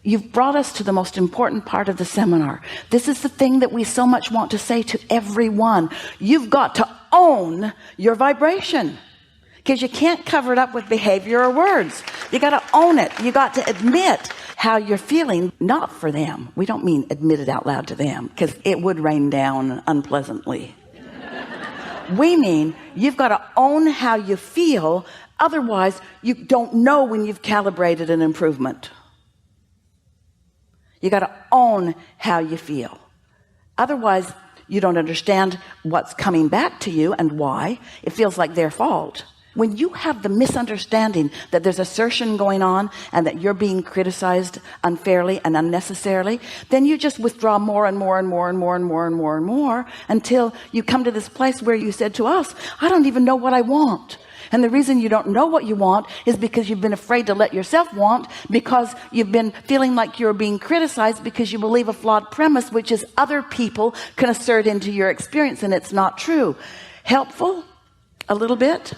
You've brought us to the most important part of the seminar. This is the thing that we so much want to say to everyone. You've got to own your vibration, because you can't cover it up with behavior or words. You got to own it. You got to admit how you're feeling, not for them. We don't mean admit it out loud to them, because it would rain down unpleasantly. We mean you've got to own how you feel. Otherwise, you don't know when you've calibrated an improvement. You got to own how you feel. Otherwise, you don't understand what's coming back to you and why. It feels like their fault. When you have the misunderstanding that there's assertion going on and that you're being criticized unfairly and unnecessarily, then you just withdraw more and more and more and more and more and more and more until you come to this place where you said to us, I don't even know what I want. And the reason you don't know what you want is because you've been afraid to let yourself want, because you've been feeling like you're being criticized because you believe a flawed premise, which is other people can assert into your experience, and it's not true. Helpful? A little bit?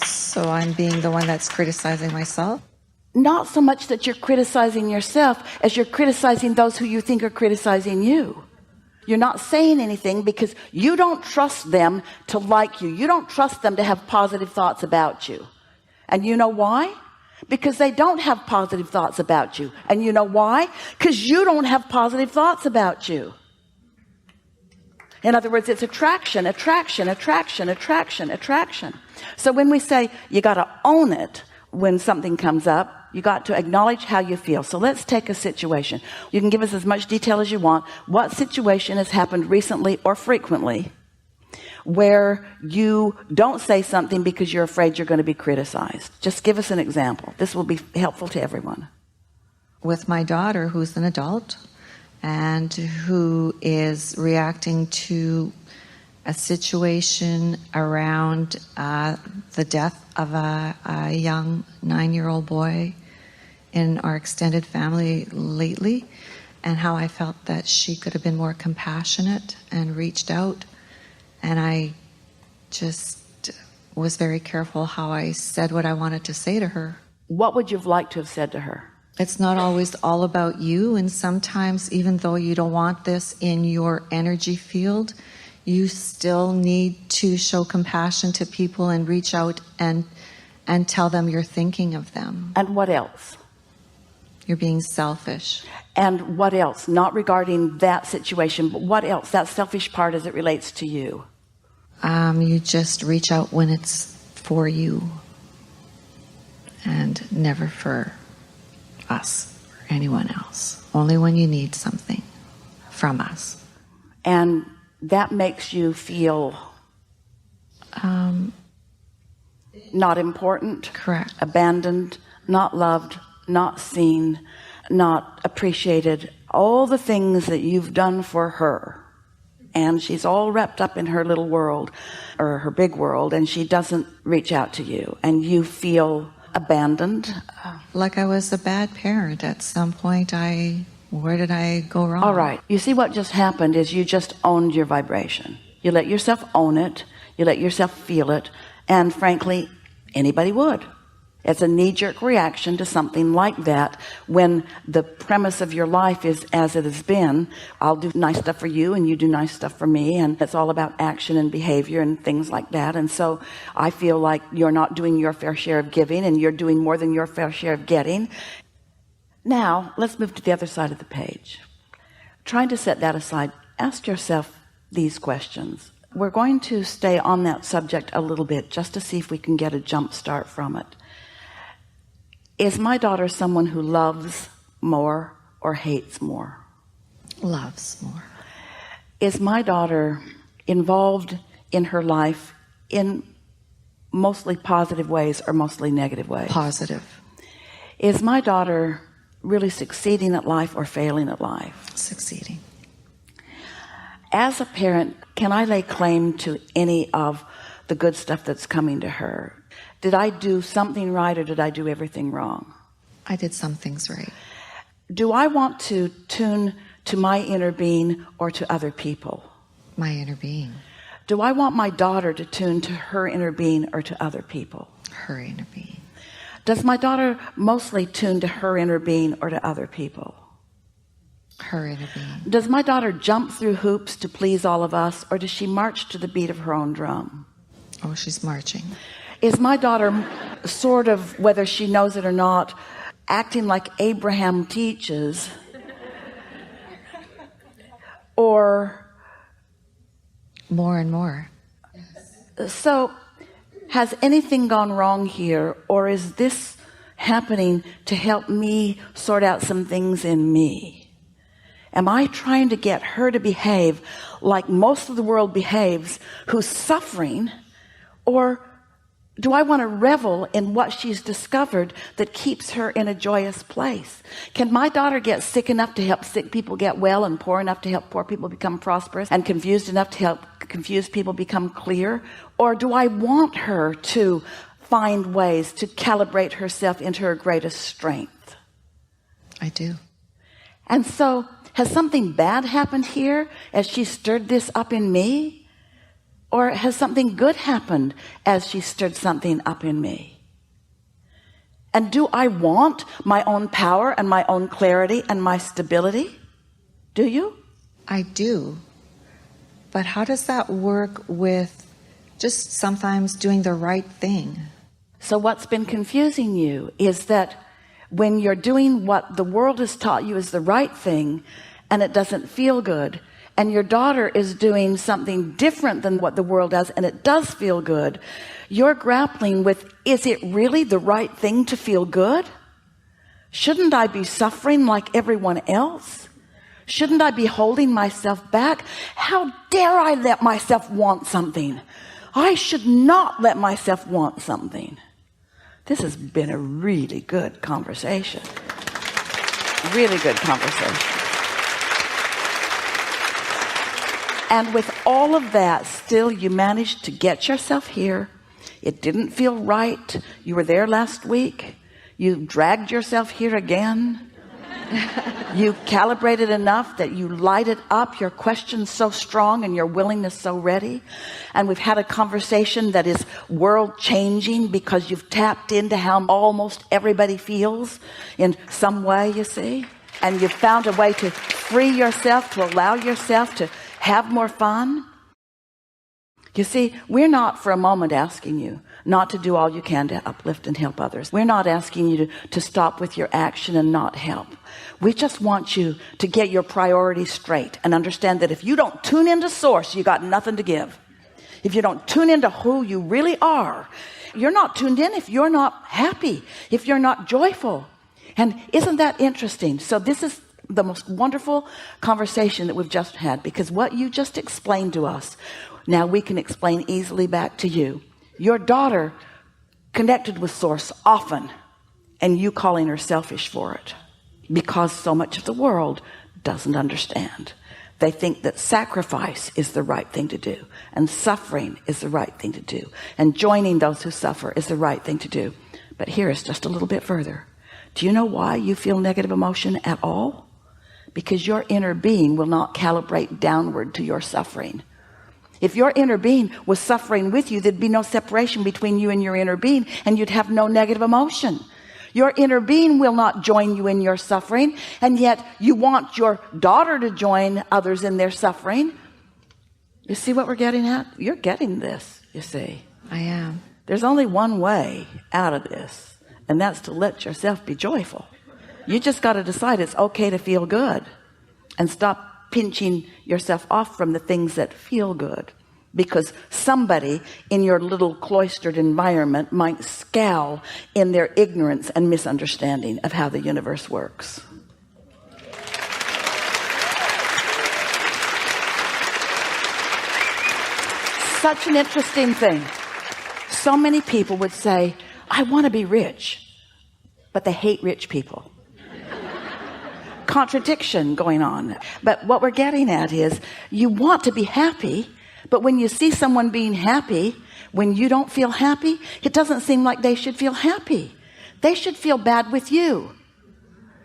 So I'm being the one that's criticizing myself? Not so much that you're criticizing yourself as you're criticizing those who you think are criticizing you. You're not saying anything because you don't trust them to like you. You don't trust them to have positive thoughts about you. And you know why? Because they don't have positive thoughts about you. And you know why? Because you don't have positive thoughts about you. In other words, it's attraction, attraction, attraction, attraction, attraction. So when we say you got to own it when something comes up, you got to acknowledge how you feel. So let's take a situation. You can give us as much detail as you want. What situation has happened recently or frequently where you don't say something because you're afraid you're going to be criticized? Just give us an example. This will be helpful to everyone. With my daughter, who's an adult and who is reacting to a situation around the death of a young 9-year-old boy in our extended family lately, and how I felt that she could have been more compassionate and reached out. And I just was very careful how I said what I wanted to say to her. What would you have liked to have said to her? It's not always all about you, and sometimes even though you don't want this in your energy field, you still need to show compassion to people and reach out and tell them you're thinking of them. And what else? You're being selfish. And what else? Not regarding that situation, but what else? That selfish part as it relates to you. You just reach out when it's for you and never for us or anyone else. Only when you need something from us. And that makes you feel not important, correct, abandoned, not loved, not seen, not appreciated, all the things that you've done for her. And she's all wrapped up in her little world or her big world, and she doesn't reach out to you, and you feel abandoned. Like I was a bad parent at some point. Where did I go wrong? All right. You see, what just happened is you just owned your vibration. You let yourself own it. You let yourself feel it. And frankly, anybody would. It's a knee-jerk reaction to something like that when the premise of your life is as it has been. I'll do nice stuff for you and you do nice stuff for me, and it's all about action and behavior and things like that. And so I feel like you're not doing your fair share of giving and you're doing more than your fair share of getting. Now let's move to the other side of the page. Trying to set that aside, ask yourself these questions. We're going to stay on that subject a little bit just to see if we can get a jump start from it. Is my daughter someone who loves more or hates more? Loves more. Is my daughter involved in her life in mostly positive ways or mostly negative ways? Positive. Is my daughter really succeeding at life or failing at life? Succeeding. As a parent, can I lay claim to any of the good stuff that's coming to her? Did I do something right or did I do everything wrong? I did some things right. Do I want to tune to my inner being or to other people? My inner being. Do I want my daughter to tune to her inner being or to other people? Her inner being. Does my daughter mostly tune to her inner being or to other people? Her inner being. Does my daughter jump through hoops to please all of us, or does she march to the beat of her own drum? Oh, she's marching. Is my daughter sort of, whether she knows it or not, acting like Abraham teaches, or more and more? So has anything gone wrong here, or is this happening to help me sort out some things in me? Am I trying to get her to behave like most of the world behaves, who's suffering, or do I want to revel in what she's discovered that keeps her in a joyous place? Can my daughter get sick enough to help sick people get well, and poor enough to help poor people become prosperous, and confused enough to help confused people become clear? Or do I want her to find ways to calibrate herself into her greatest strength? I do. And so has something bad happened here as she stirred this up in me? Or has something good happened as she stirred something up in me? And do I want my own power and my own clarity and my stability? Do you? I do. But how does that work with just sometimes doing the right thing? So what's been confusing you is that when you're doing what the world has taught you is the right thing and it doesn't feel good, and your daughter is doing something different than what the world does and it does feel good, you're grappling with, is it really the right thing to feel good? Shouldn't I be suffering like everyone else? Shouldn't I be holding myself back? How dare I let myself want something? I should not let myself want something. This has been a really good conversation. Really good conversation. And with all of that, still you managed to get yourself here. It didn't feel right. You were there last week. You dragged yourself here again. You calibrated enough that you lighted up your questions so strong and your willingness so ready. And we've had a conversation that is world changing because you've tapped into how almost everybody feels in some way, you see. And you've found a way to free yourself, to allow yourself to have more fun. You see, we're not for a moment asking you not to do all you can to uplift and help others. We're not asking you to stop with your action and not help. We just want you to get your priorities straight and understand that if you don't tune into source, you got nothing to give. If you don't tune into who you really are, you're not tuned in if you're not happy, if you're not joyful. And isn't that interesting? So this is the most wonderful conversation that we've just had, because what you just explained to us, now we can explain easily back to you. Your daughter connected with source often, and you calling her selfish for it, because so much of the world doesn't understand. They think that sacrifice is the right thing to do, and suffering is the right thing to do, and joining those who suffer is the right thing to do. But here is just a little bit further. Do you know why you feel negative emotion at all? Because your inner being will not calibrate downward to your suffering. If your inner being was suffering with you, there'd be no separation between you and your inner being, and you'd have no negative emotion. Your inner being will not join you in your suffering, and yet you want your daughter to join others in their suffering. You see what we're getting at? You're getting this, you see. I am. There's only one way out of this, and that's to let yourself be joyful. You just got to decide it's okay to feel good and stop pinching yourself off from the things that feel good, because somebody in your little cloistered environment might scowl in their ignorance and misunderstanding of how the universe works. Such an interesting thing. So many people would say, I want to be rich, but they hate rich people. Contradiction going on. But what we're getting at is, you want to be happy, but when you see someone being happy, when you don't feel happy, it doesn't seem like they should feel happy. They should feel bad with you.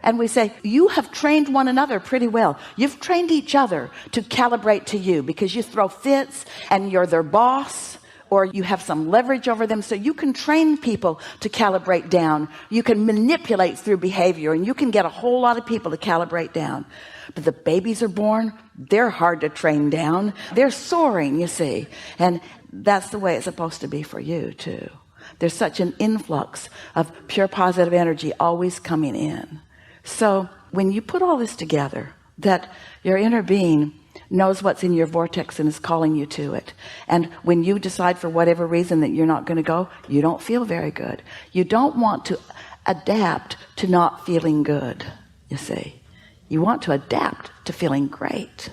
And we say, you have trained one another pretty well. You've trained each other to calibrate to you, because you throw fits and you're their boss or you have some leverage over them, so you can train people to calibrate down. You can manipulate through behavior, and you can get a whole lot of people to calibrate down. But the babies are born, they're hard to train down. They're soaring, you see. And that's the way it's supposed to be for you too. There's such an influx of pure positive energy always coming in. So when you put all this together, that your inner being knows what's in your vortex and is calling you to it, and when you decide for whatever reason that you're not going to go, you don't feel very good. You don't want to adapt to not feeling good, you see. You want to adapt to feeling great.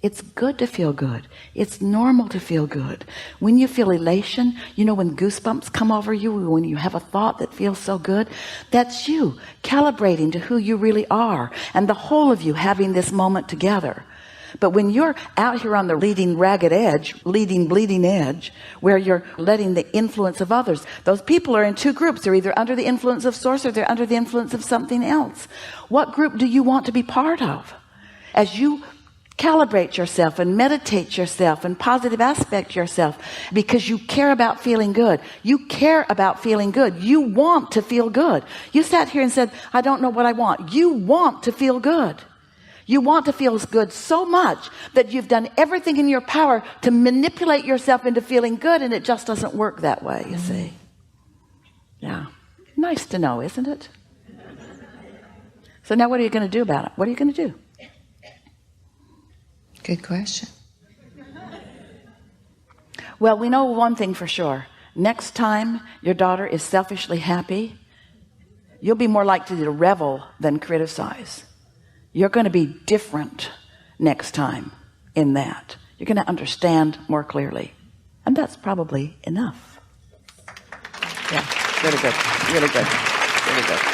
It's good to feel good. It's normal to feel good. When you feel elation, you know, when goosebumps come over you, when you have a thought that feels so good, that's you calibrating to who you really are, and the whole of you having this moment together. But when you're out here on the bleeding edge, where you're letting the influence of others, those people are in two groups. They're either under the influence of source or they're under the influence of something else. What group do you want to be part of? As you calibrate yourself and meditate yourself and positive aspect yourself, because you care about feeling good. You care about feeling good. You want to feel good. You sat here and said, I don't know what I want. You want to feel good. You want to feel good so much that you've done everything in your power to manipulate yourself into feeling good, and it just doesn't work that way, you see. Yeah. Nice to know, isn't it? So now what are you going to do about it? What are you going to do? Good question. Well, we know one thing for sure. Next time your daughter is selfishly happy, you'll be more likely to revel than criticize. You're going to be different next time in that. You're going to understand more clearly. And that's probably enough. Yeah, really good. Really good. Really good.